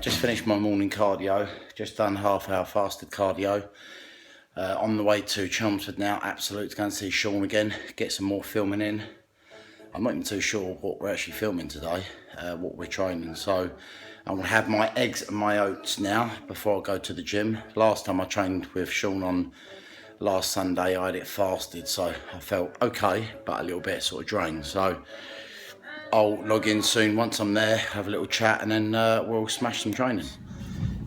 just finished my morning cardio. Just done half-hour fasted cardio. On the way to Chelmsford now, absolutely, to go and see Sean again, get some more filming in. I'm not even too sure what we're actually filming today, what we're training. So I'm gonna have my eggs and my oats now before I go to the gym. Last time I trained with Sean on last Sunday, I had it fasted, so I felt okay, but a little bit sort of drained. So I'll log in soon once I'm there, have a little chat, and then we'll smash some training.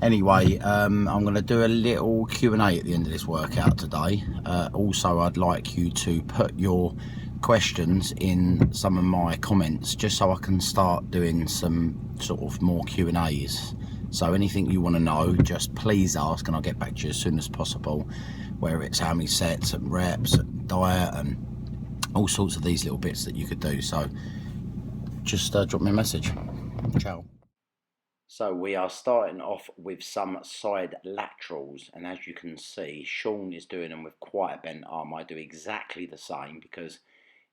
Anyway, I'm going to do a little Q&A at the end of this workout today. Also, I'd like you to put your questions in some of my comments, just so I can start doing some sort of more Q&As. So anything you want to know, just please ask, and I'll get back to you as soon as possible, whether it's how many sets and reps and diet and all sorts of these little bits that you could do. So just drop me a message. Ciao. So we are starting off with some side laterals, and as you can see, Sean is doing them with quite a bent arm. I do exactly the same, because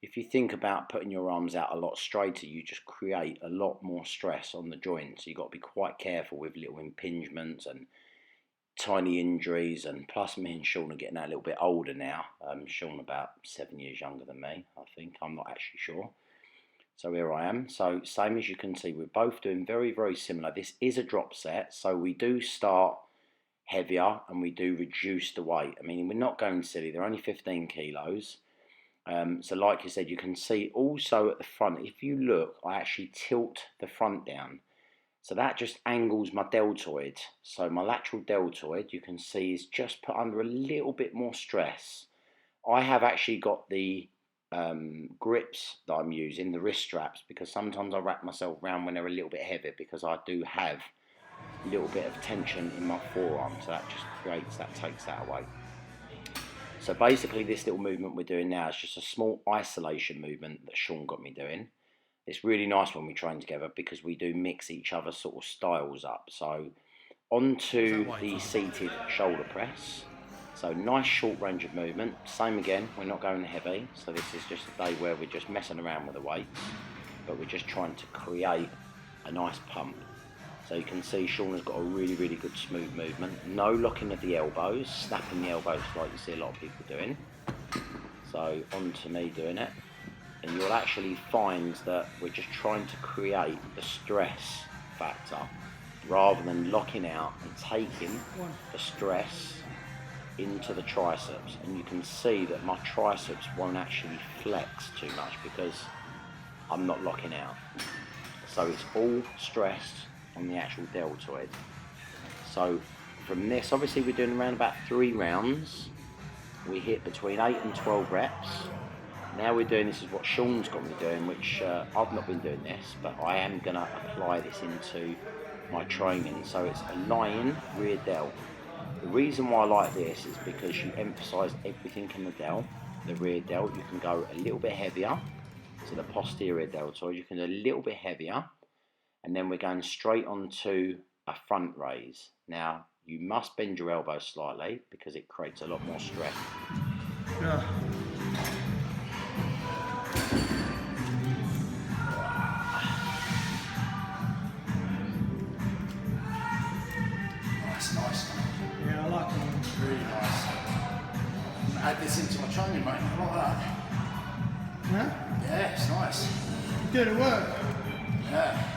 if you think about putting your arms out a lot straighter, you just create a lot more stress on the joints. So you've got to be quite careful with little impingements and tiny injuries. And plus, me and Sean are getting a little bit older now. Sean about 7 years younger than me, I think. I'm not actually sure. So here I am. So same as you can see, we're both doing very, very similar. This is a drop set, so we do start heavier and we do reduce the weight. I mean, we're not going silly. They're only 15 kilos. So like you said, you can see also at the front, if you look, I actually tilt the front down. So that just angles my deltoid. So my lateral deltoid, you can see, is just put under a little bit more stress. I have actually got the grips that I'm using, the wrist straps, because sometimes I wrap myself around when they're a little bit heavy, because I do have a little bit of tension in my forearm, so that just takes that away. So basically this little movement we're doing now is just a small isolation movement that Sean got me doing. It's really nice when we train together, because we do mix each other's sort of styles up. So onto the seated shoulder press. So nice short range of movement. Same again, we're not going heavy. So this is just a day where we're just messing around with the weights, but we're just trying to create a nice pump. So you can see Sean has got a really, really good smooth movement. No locking of the elbows, snapping the elbows like you see a lot of people doing. So on to me doing it. And you'll actually find that we're just trying to create the stress factor, rather than locking out and taking the stress into the triceps. And you can see that my triceps won't actually flex too much because I'm not locking out. So it's all stressed on the actual deltoid. So from this, obviously we're doing around about 3 rounds. We hit between 8 and 12 reps. Now we're doing, this is what Sean's got me doing, which I've not been doing this, but I am going to apply this into my training. So it's a lying rear delt. The reason why I like this is because you emphasise everything in the delt. The rear delt, you can go a little bit heavier. So the posterior deltoid, you can do a little bit heavier. And then we're going straight onto a front raise. Now, you must bend your elbow slightly because it creates a lot more stress. Yeah. Nice. Yeah, I like it. Really nice. Add this into my training, mate. I like that. Yeah? Yeah, it's nice. Good at work. Yeah.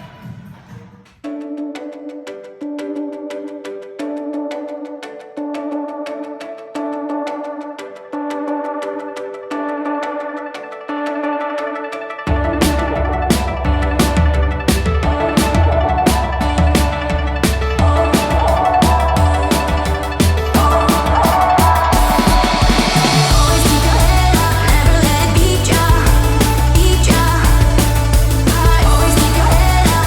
Always keep your head up.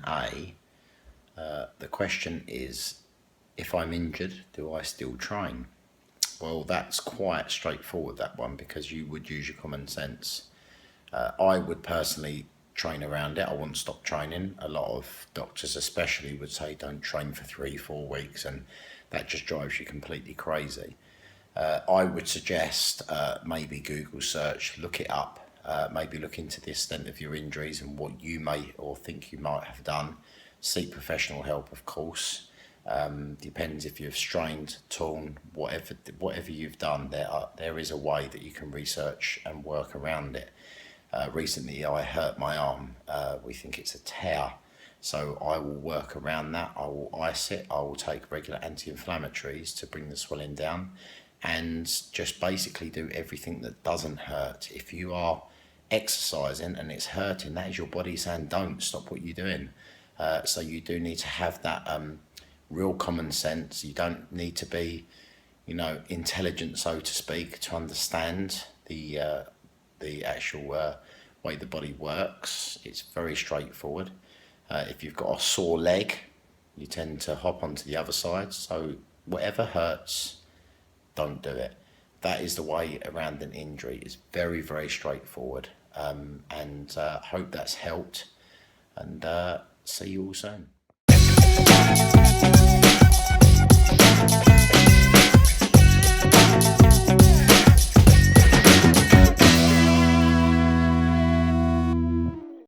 A, the question is, if I'm injured, do I still train? Well, that's quite straightforward, that one, because you would use your common sense. I would personally train around it. I wouldn't stop training. A lot of doctors especially would say don't train for 3-4 weeks, and that just drives you completely crazy. I would suggest maybe Google search, look it up, maybe look into the extent of your injuries and what you may or think you might have done. Seek professional help, of course. Depends if you've strained, torn, whatever you've done. There is a way that you can research and work around it. Recently, I hurt my arm. We think it's a tear, so I will work around that. I will ice it. I will take regular anti-inflammatories to bring the swelling down, and just basically do everything that doesn't hurt. If you are exercising and it's hurting, that is your body saying don't stop what you're doing. So you do need to have that real common sense. You don't need to be, intelligent, so to speak, to understand the actual way the body works. It's very straightforward. If you've got a sore leg, you tend to hop onto the other side. So whatever hurts, don't do it. That is the way around an injury. It's very, very straightforward. And hope that's helped. And see you all soon.